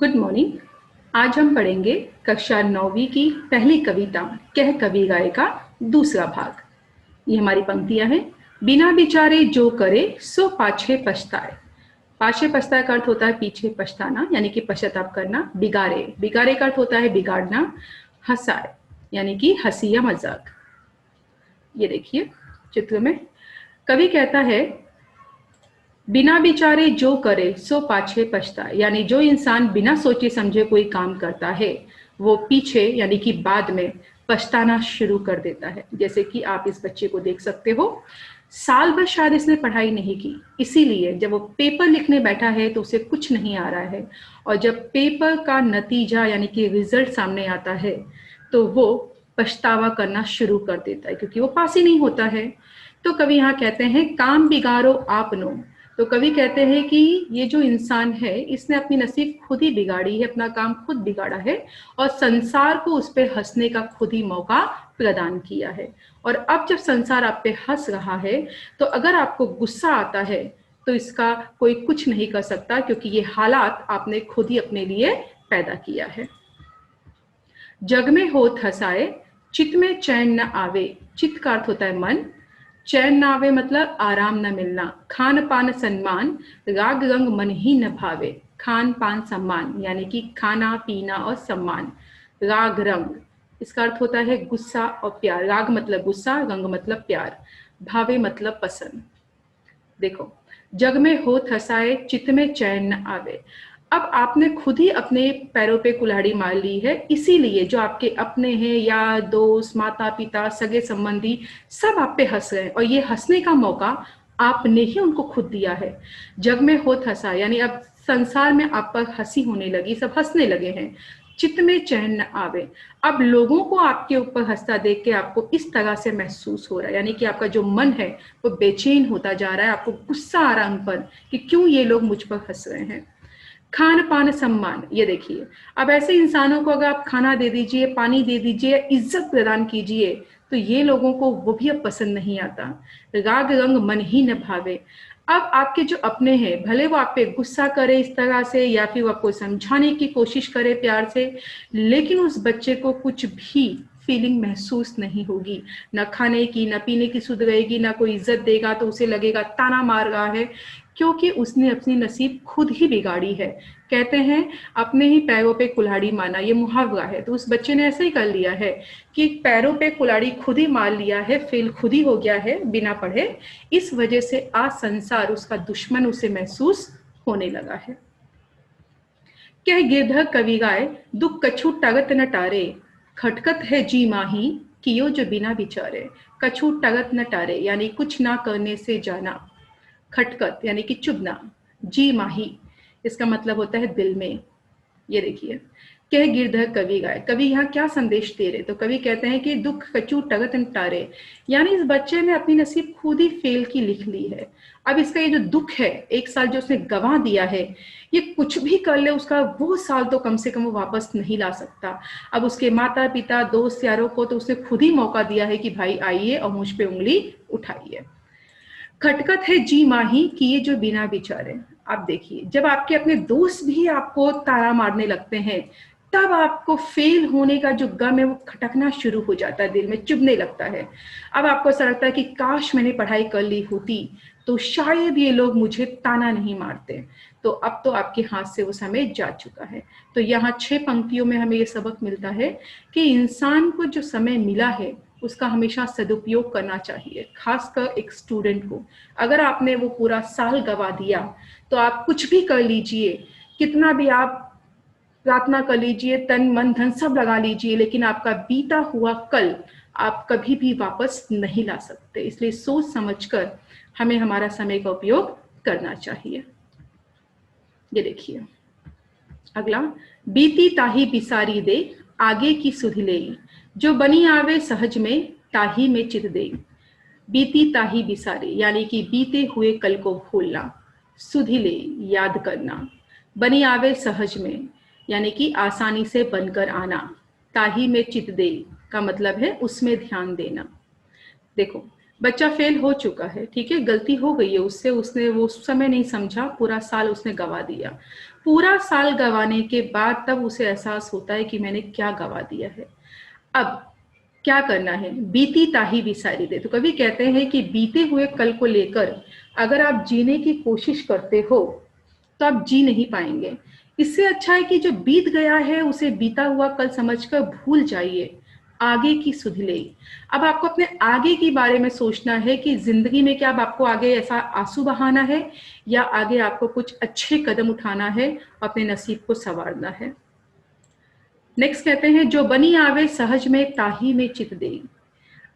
Good morning. आज हम पढ़ेंगे कक्षा 9वीं की पहली कविता कह कवि गाए का दूसरा भाग। ये हमारी पंक्तियां हैं। बिना विचारे जो करे सो पाछे पछताए। पाछे पछताए का अर्थ होता है पीछे पछताना, यानी कि पश्चाताप करना। बिगाड़े, बिगाड़े का अर्थ होता है बिगाड़ना। हंसाए यानी कि हंसी या मजाक। ये देखिए चित्र में कवि कहता है बिना विचारे जो करे सो पाछे पछताए, यानी जो इंसान बिना सोचे समझे कोई काम करता है वो पीछे यानी कि बाद में पछताना शुरू कर देता है। जैसे कि आप इस बच्चे को देख सकते हो, साल भर शायद इसने पढ़ाई नहीं की, इसीलिए जब वो पेपर लिखने बैठा है तो उसे कुछ नहीं आ रहा है, और जब पेपर का नतीजा यानी कि रिजल्ट सामने आता है तो वो पछतावा करना शुरू कर देता है क्योंकि वो पास ही नहीं होता है। तो कवि यहाँ कहते हैं काम बिगाड़ो आपनो। तो कवि कहते हैं कि ये जो इंसान है इसने अपनी नसीब खुद ही बिगाड़ी है, अपना काम खुद बिगाड़ा है और संसार को उस पर हंसने का खुद ही मौका प्रदान किया है। और अब जब संसार आप पे हंस रहा है तो अगर आपको गुस्सा आता है तो इसका कोई कुछ नहीं कर सकता, क्योंकि ये हालात आपने खुद ही अपने लिए पैदा किया है। जग में होत हंसाए चित में चैन न आवे। चित का अर्थ होता है मन, चैन न आवे मतलब आराम न मिलना। खान पान सम्मान राग रंग मन ही न भावे। खान पान सम्मान यानी कि खाना पीना और सम्मान। राग रंग इसका अर्थ होता है गुस्सा और प्यार। राग मतलब गुस्सा, रंग मतलब प्यार, भावे मतलब पसंद। देखो, जग में होत हंसाए चित में चैन न आवे। अब आपने खुद ही अपने पैरों पे कुल्हाड़ी मार ली है, इसीलिए जो आपके अपने हैं, यार दोस्त, माता पिता, सगे संबंधी, सब आप पे हंस रहे हैं और ये हंसने का मौका आपने ही उनको खुद दिया है। जग में होत हंसा यानी अब संसार में आप पर हंसी होने लगी, सब हंसने लगे हैं। चित्त में चैन न आवे, अब लोगों को आपके ऊपर हंसता देख के आपको इस तरह से महसूस हो रहा है, यानी कि आपका जो मन है वो बेचैन होता जा रहा है, आपको गुस्सा आ रहा है उन पर कि क्यों ये लोग मुझ पर हंस रहे हैं। खान पान सम्मान, ये देखिए अब ऐसे इंसानों को अगर आप खाना दे दीजिए, पानी दे दीजिए, इज्जत प्रदान कीजिए तो ये लोगों को वो भी अब पसंद नहीं आता। राग रंग मन ही न भावे, अब आपके जो अपने हैं भले वो आप पे गुस्सा करे इस तरह से या फिर वो आपको समझाने की कोशिश करे प्यार से, लेकिन उस बच्चे को कुछ भी फीलिंग महसूस नहीं होगी, ना खाने की, ना पीने की सुध रहेगी, ना कोई इज्जत देगा तो उसे लगेगा ताना मार रहा है, क्योंकि उसने अपनी नसीब खुद ही बिगाड़ी है। कहते हैं अपने ही पैरों पे कुल्हाड़ी मारना, ये मुहावरा है, तो उस बच्चे ने ऐसे ही कर लिया है कि पैरों पे कुल्हाड़ी खुद ही मार लिया है, फेल खुद ही हो गया है बिना पढ़े। इस वजह से आज संसार उसका दुश्मन उसे महसूस होने लगा है। कह गिरधर कवि गाय दुख कछु टगत न टारे। खटकत है जी माही कियो जो बिना विचारे। कछु टगत न टारे यानी कुछ ना करने से जाना। खटकत यानी कि चुभना। जी माही इसका मतलब होता है दिल में। ये देखिए कह गिरधर कवि गाय, कवि यहाँ क्या संदेश दे रहे, तो कवि कहते हैं कि दुख कचू टगत टारे, यानी इस बच्चे ने अपनी नसीब खुद ही फेल की लिख ली है। अब इसका ये जो दुख है, एक साल जो उसने गंवा दिया है, ये कुछ भी कर ले उसका वो साल तो कम से कम वो वापस नहीं ला सकता। अब उसके माता पिता दोस्त यारों को तो उसने खुद ही मौका दिया है कि भाई आइए और मुझ पे उंगली उठाइए। खटकत है जी माही किए जो बिना विचारे। आप देखिए जब आपके अपने दोस्त भी आपको ताना मारने लगते हैं तब आपको फेल होने का जो गम है वो खटकना शुरू हो जाता है, दिल में चुभने लगता है। अब आपको ऐसा लगता है कि काश मैंने पढ़ाई कर ली होती तो शायद ये लोग मुझे ताना नहीं मारते। तो अब तो आपके हाथ से वो समय जा चुका है। तो यहाँ 6 पंक्तियों में हमें ये सबक मिलता है कि इंसान को जो समय मिला है उसका हमेशा सदुपयोग करना चाहिए, खासकर एक स्टूडेंट को। अगर आपने वो पूरा साल गवा दिया तो आप कुछ भी कर लीजिए, कितना भी आप प्रार्थना कर लीजिए, तन मन धन सब लगा लीजिए, लेकिन आपका बीता हुआ कल आप कभी भी वापस नहीं ला सकते। इसलिए सोच समझकर हमें हमारा समय का उपयोग करना चाहिए। ये देखिए अगला, बीती ताही बिसारी दे आगे की सुध ले। जो बनी आवे सहज में ताही में चित दे। बीती ताही बिसारी यानी कि बीते हुए कल को भूलना। सुधि ले याद करना। बनी आवे सहज में यानी कि आसानी से बनकर आना। ताही में चित दे का मतलब है उसमें ध्यान देना। देखो बच्चा फेल हो चुका है, ठीक है, गलती हो गई है उससे, उसने वो उस समय नहीं समझा, पूरा साल उसने गवा दिया। पूरा साल गवाने के बाद तब उसे एहसास होता है कि मैंने क्या गवा दिया है। अब क्या करना है, बीती ताही बिसारी दे। तो कभी कहते हैं कि बीते हुए कल को लेकर अगर आप जीने की कोशिश करते हो तो आप जी नहीं पाएंगे। इससे अच्छा है कि जो बीत गया है उसे बीता हुआ कल समझकर भूल जाइए, आगे की सुध ले। अब आपको अपने आगे के बारे में सोचना है कि जिंदगी में क्या अब आपको आगे ऐसा आंसू बहाना है या आगे आपको कुछ अच्छे कदम उठाना है, अपने नसीब को संवारना है। नेक्स्ट कहते हैं, जो बनी आवे सहज में ताही में चित दे।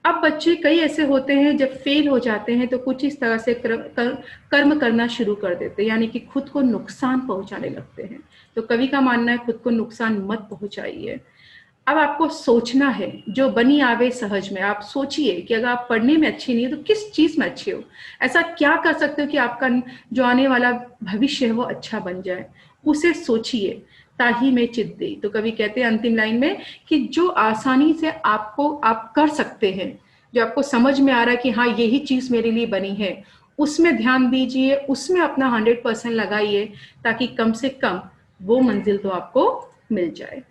अब बच्चे कई ऐसे होते हैं जब फेल हो जाते हैं तो कुछ इस तरह से कर्म करना शुरू कर देते हैं, यानी कि खुद को नुकसान पहुंचाने लगते हैं। तो कवि का मानना है खुद को नुकसान मत पहुंचाइए। अब आपको सोचना है, जो बनी आवे सहज में। आप सोचिए कि अगर आप पढ़ने में अच्छी नहीं है तो किस चीज में अच्छे हो, ऐसा क्या कर सकते हो कि आपका जो आने वाला भविष्य है वो अच्छा बन जाए, उसे सोचिए। ताही में चित दे। तो कवि कहते हैं अंतिम लाइन में कि जो आसानी से आप कर सकते हैं, जो आपको समझ में आ रहा है कि हाँ यही चीज मेरे लिए बनी है, उसमें ध्यान दीजिए, उसमें अपना 100% लगाइए, ताकि कम से कम वो मंजिल तो आपको मिल जाए।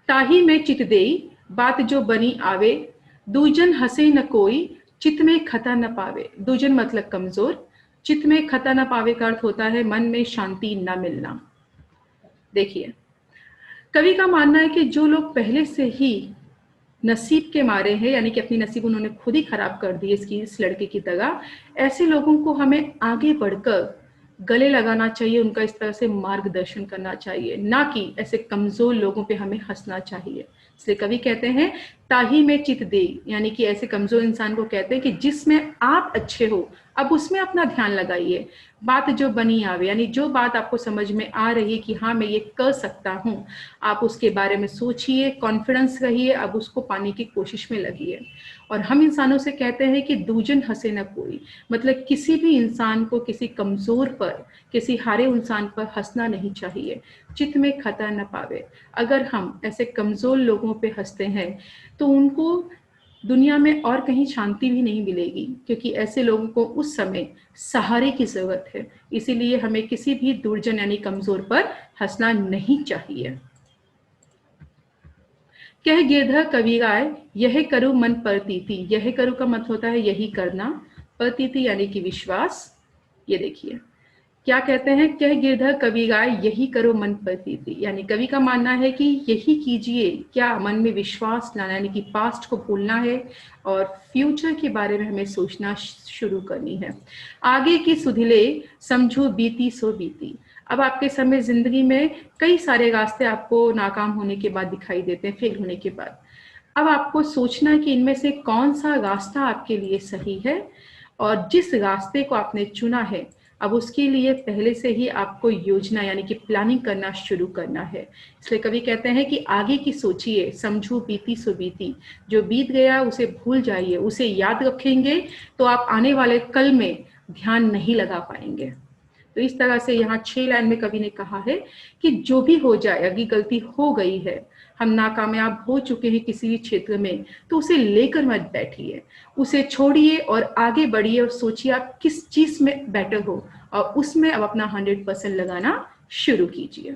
ताही में चित देई, बात जो बनी आवे, दूजन हंसे न कोई, चित में खता न पावे। दूजन मतलब कमजोर, चित में खता न पावे का अर्थ होता है मन में शांति न मिलना। देखिए, कवि का मानना है कि जो लोग पहले से ही नसीब के मारे हैं, यानी कि अपनी नसीब उन्होंने खुद ही खराब कर दी इस लड़के की तरह, ऐसे लोगों को हमें आगे बढ़कर गले लगाना चाहिए, उनका इस तरह से मार्गदर्शन करना चाहिए, ना कि ऐसे कमजोर लोगों पे हमें हंसना चाहिए। इसलिए कवि कहते हैं ताही में चित दे, यानी कि ऐसे कमजोर इंसान को कहते हैं कि जिसमें आप अच्छे हो अब उसमें अपना ध्यान लगाइए। बात जो बनी आवे, यानी जो बात आपको समझ में आ रही है कि हाँ मैं ये कर सकता हूँ, आप उसके बारे में सोचिए, कॉन्फिडेंस रहिए, अब उसको पाने की कोशिश में लगिए। और हम इंसानों से कहते हैं कि दूजन हंसे न कोई, मतलब किसी भी इंसान को किसी कमजोर पर, किसी हारे इंसान पर हंसना नहीं चाहिए, चित्त में खता न पावे। अगर हम ऐसे कमजोर लोगों पे हंसते हैं तो उनको दुनिया में और कहीं शांति भी नहीं मिलेगी, क्योंकि ऐसे लोगों को उस समय सहारे की जरूरत है। इसीलिए हमें किसी भी दुर्जन यानी कमजोर पर हंसना नहीं चाहिए। कह गिरधर कवि गाय, यह करो मन प्रतीति। यह करो का मतलब होता है यही करना, प्रतीति यानी कि विश्वास। ये देखिए क्या कहते हैं, कह गिरधर कवि गाय, यही करो मन प्रतीति, यानी कवि का मानना है कि यही कीजिए, क्या मन में विश्वास लाना, यानी कि पास्ट को भूलना है और फ्यूचर के बारे में हमें सोचना शुरू करनी है। आगे की सुधिले समझो बीती सो बीती। अब आपके समय जिंदगी में कई सारे रास्ते आपको नाकाम होने के बाद दिखाई देते हैं, फेल होने के बाद। अब आपको सोचना है कि इनमें से कौन सा रास्ता आपके लिए सही है, और जिस रास्ते को आपने चुना है अब उसके लिए पहले से ही आपको योजना यानी कि प्लानिंग करना शुरू करना है। इसलिए कवि कहते हैं कि आगे की सोचिए, समझो बीती सो बीती। जो बीत गया उसे भूल जाइए, उसे याद रखेंगे तो आप आने वाले कल में ध्यान नहीं लगा पाएंगे। तो इस तरह से यहाँ 6 लाइन में कवि ने कहा है कि जो भी हो जाए, अगर गलती हो गई है, हम नाकामयाब हो चुके हैं किसी भी क्षेत्र में, तो उसे लेकर मत बैठिए, उसे छोड़िए और आगे बढ़िए और सोचिए आप किस चीज में बेटर हो और उसमें अब अपना 100% लगाना शुरू कीजिए।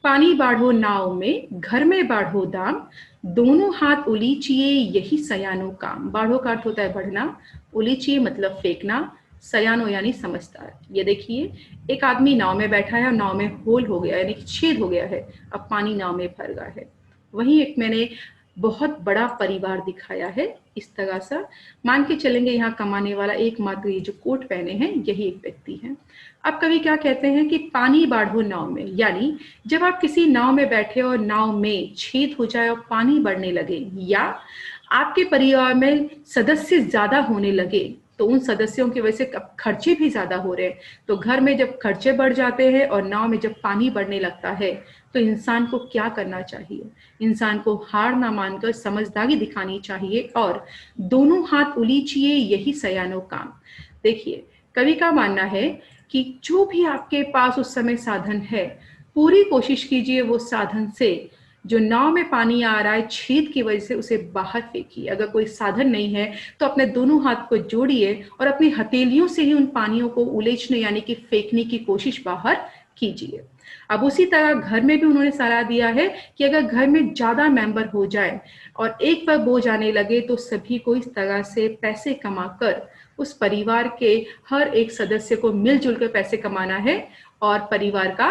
पानी बाढ़ो नाव में, घर में बाढ़ो दाम, दोनों हाथ उलीचिए यही सयानो काम। बाढ़ो का अर्थ होता है बढ़ना, उलीचिए मतलब फेंकना, सयानो यानी समझदार। ये देखिए एक आदमी नाव में बैठा है और नाव में होल हो गया यानी कि छेद हो गया है, अब पानी नाव में भर गया है। वहीं एक मैंने बहुत बड़ा परिवार दिखाया है इस तरह सा, मान के चलेंगे यहाँ कमाने वाला एकमात्र ये जो कोट पहने हैं यही एक व्यक्ति है। अब कवि क्या कहते हैं कि पानी बाढ़ो नाव में, यानी जब आप किसी नाव में बैठे और नाव में छेद हो जाए और पानी बढ़ने लगे, या आपके परिवार में सदस्य ज्यादा होने लगे, तो उन सदस्यों की वजह से खर्चे भी ज्यादा हो रहे हैं। तो घर में जब खर्चे बढ़ जाते हैं और नाव में जब पानी बढ़ने लगता है तो इंसान को क्या करना चाहिए, इंसान को हार ना मानकर समझदारी दिखानी चाहिए और दोनों हाथ उलीचिए यही सयानो काम। देखिए कवि का मानना है कि जो भी आपके पास उस समय साधन है, पूरी कोशिश कीजिए वो साधन से जो नाव में पानी आ रहा है छेद की वजह से उसे बाहर फेंकिए। अगर कोई साधन नहीं है तो अपने दोनों हाथ को जोड़िए और अपनी हथेलियों से ही उन पानियों को उलेचने यानी कि फेंकने की कोशिश बाहर कीजिए। अब उसी तरह घर में भी उन्होंने सलाह दिया है कि अगर घर में ज्यादा मेंबर हो जाए और एक पर बोझ आने लगे तो सभी को इस तरह से पैसे कमाकर उस परिवार के हर एक सदस्य को मिलजुल कर पैसे कमाना है और परिवार का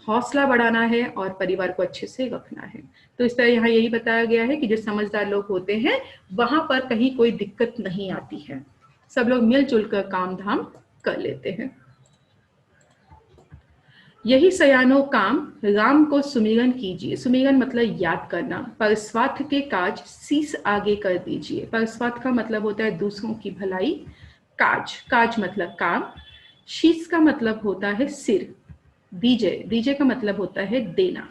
हौसला बढ़ाना है और परिवार को अच्छे से रखना है। तो इस तरह यहाँ यही बताया गया है कि जो समझदार लोग होते हैं वहां पर कहीं कोई दिक्कत नहीं आती है, सब लोग मिलजुल कर काम धाम कर लेते हैं। यही सयानो काम राम को सुमिरन कीजिए। सुमिरन मतलब याद करना। पर स्वार्थ के काज शीस आगे कर दीजिए। पर स्वार्थ का मतलब होता है दूसरों की भलाई। काज, काज मतलब काम। शीस का मतलब होता है सिर। दीजिए, दीजिए का मतलब होता है देना।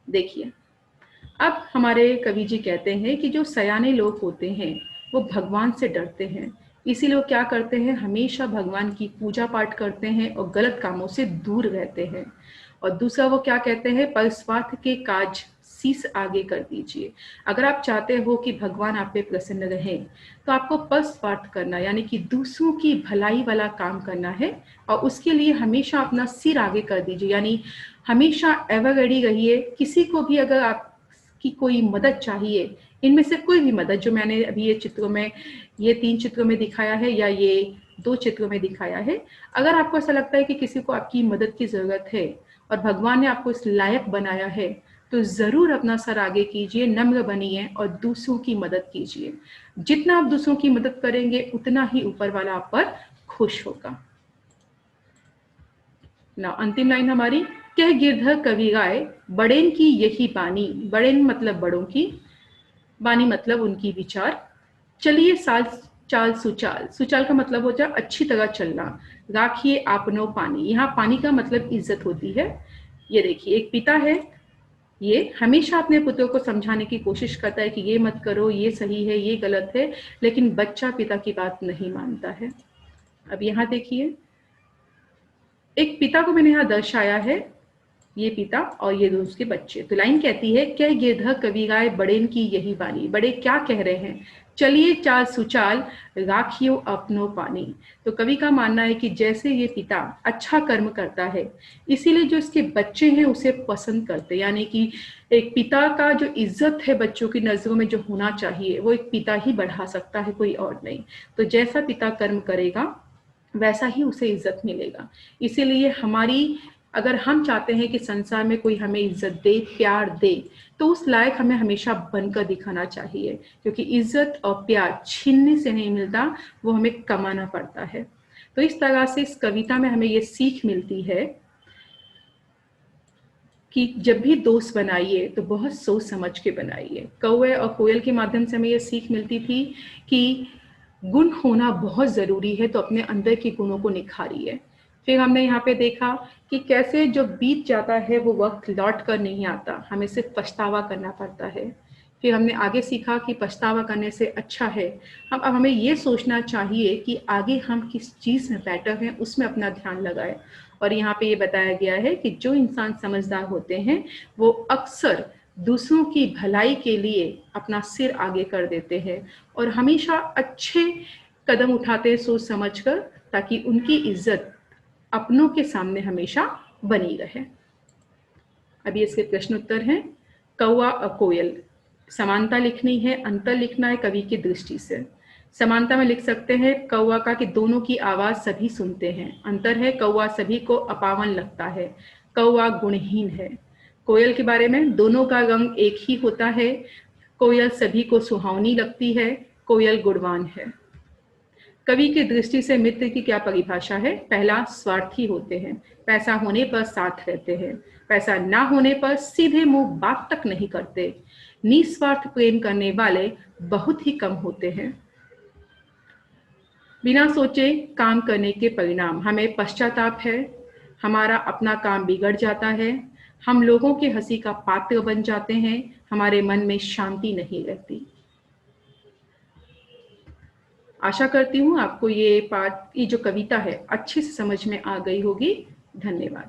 देखिए, अब हमारे कवि जी कहते हैं कि जो सयाने लोग होते हैं वो भगवान से डरते हैं, इसीलिए वो क्या करते हैं, हमेशा भगवान की पूजा पाठ करते हैं और गलत कामों से दूर रहते हैं। और दूसरा वो क्या कहते हैं, पर स्वार्थ के काज शीस आगे कर दीजिए। अगर आप चाहते हो कि भगवान आप पे प्रसन्न रहें तो आपको पर स्वार्थ करना यानी कि दूसरों की भलाई वाला काम करना है और उसके लिए हमेशा अपना सिर आगे कर दीजिए, यानी हमेशा एवर रेडी रहिए। किसी को भी अगर आपकी कोई मदद चाहिए, इनमें से कोई भी मदद जो मैंने अभी ये चित्रों में, ये 3 चित्रों में दिखाया है या ये 2 चित्रों में दिखाया है, अगर आपको ऐसा लगता है कि किसी को आपकी मदद की जरूरत है और भगवान ने आपको इस लायक बनाया है तो जरूर अपना सर आगे कीजिए, नम्र बनिए और दूसरों की मदद कीजिए। जितना आप दूसरों की मदद करेंगे उतना ही ऊपर वाला आप पर खुश होगा। ना अंतिम लाइन हमारी, कह गिरधर कवि गाय बड़ेन की यही बानी। बड़ेन मतलब बड़ों की, बानी मतलब उनकी विचार। चलिए साल चाल सुचाल, सुचाल का मतलब होता है अच्छी तरह चलना। राखिए आपनो पानी, यहाँ पानी का मतलब इज्जत होती है। ये देखिए, एक पिता है, ये हमेशा अपने पुत्रों को समझाने की कोशिश करता है कि ये मत करो, ये सही है, ये गलत है, लेकिन बच्चा पिता की बात नहीं मानता है। अब यहाँ देखिए, एक पिता को मैंने यहाँ दर्शाया है, ये पिता और ये दो उसके बच्चे। तो लाइन कहती है, क्या गिरधर कवि गाय बड़ेन की यही बानी। बड़े क्या कह रहे हैं, चलिए चाल सुचाल राखियो अपनो पानी। तो कवि का मानना है कि जैसे ये पिता अच्छा कर्म करता है इसीलिए जो इसके बच्चे हैं उसे पसंद करते, यानी कि एक पिता का जो इज्जत है बच्चों की नजरों में जो होना चाहिए वो एक पिता ही बढ़ा सकता है, कोई और नहीं। तो जैसा पिता कर्म करेगा वैसा ही उसे इज्जत मिलेगा। इसीलिए हमारी, अगर हम चाहते हैं कि संसार में कोई हमें इज्जत दे, प्यार दे, तो उस लायक हमें हमेशा बनकर दिखाना चाहिए, क्योंकि इज्जत और प्यार छीनने से नहीं मिलता, वो हमें कमाना पड़ता है। तो इस तरह से इस कविता में हमें ये सीख मिलती है कि जब भी दोस्त बनाइए तो बहुत सोच समझ के बनाइए। कौवे और कोयल के माध्यम से हमें ये सीख मिलती थी कि गुण होना बहुत जरूरी है, तो अपने अंदर के गुणों को निखारिए। फिर हमने यहाँ पे देखा कि कैसे जो बीत जाता है वो वक्त लौट कर नहीं आता, हमें सिर्फ पछतावा करना पड़ता है। फिर हमने आगे सीखा कि पछतावा करने से अच्छा है अब हमें ये सोचना चाहिए कि आगे हम किस चीज़ में बेटर हैं उसमें अपना ध्यान लगाए। और यहाँ पे ये बताया गया है कि जो इंसान समझदार होते हैं वो अक्सर दूसरों की भलाई के लिए अपना सिर आगे कर देते हैं और हमेशा अच्छे कदम उठाते हैं सोच समझकर, ताकि उनकी इज्जत अपनों के सामने हमेशा बनी रहे। अभी इसके प्रश्न उत्तर हैं। कौवा और कोयल, समानता लिखनी है, अंतर लिखना है कवि की दृष्टि से। समानता में लिख सकते हैं कौवा का कि दोनों की आवाज सभी सुनते हैं। अंतर है कौवा सभी को अपावन लगता है, कौवा गुणहीन है। कोयल के बारे में, दोनों का रंग एक ही होता है, कोयल सभी को सुहावनी लगती है, कोयल गुणवान है। कवि की दृष्टि से मित्र की क्या परिभाषा है, पहला स्वार्थी होते हैं, पैसा होने पर साथ रहते हैं, पैसा ना होने पर सीधे मुंह बात तक नहीं करते, निस्वार्थ प्रेम करने वाले बहुत ही कम होते हैं। बिना सोचे काम करने के परिणाम, हमें पश्चाताप है, हमारा अपना काम बिगड़ जाता है, हम लोगों के हंसी का पात्र बन जाते हैं, हमारे मन में शांति नहीं रहती। आशा करती हूँ आपको ये पाठ, ये जो कविता है अच्छे से समझ में आ गई होगी। धन्यवाद।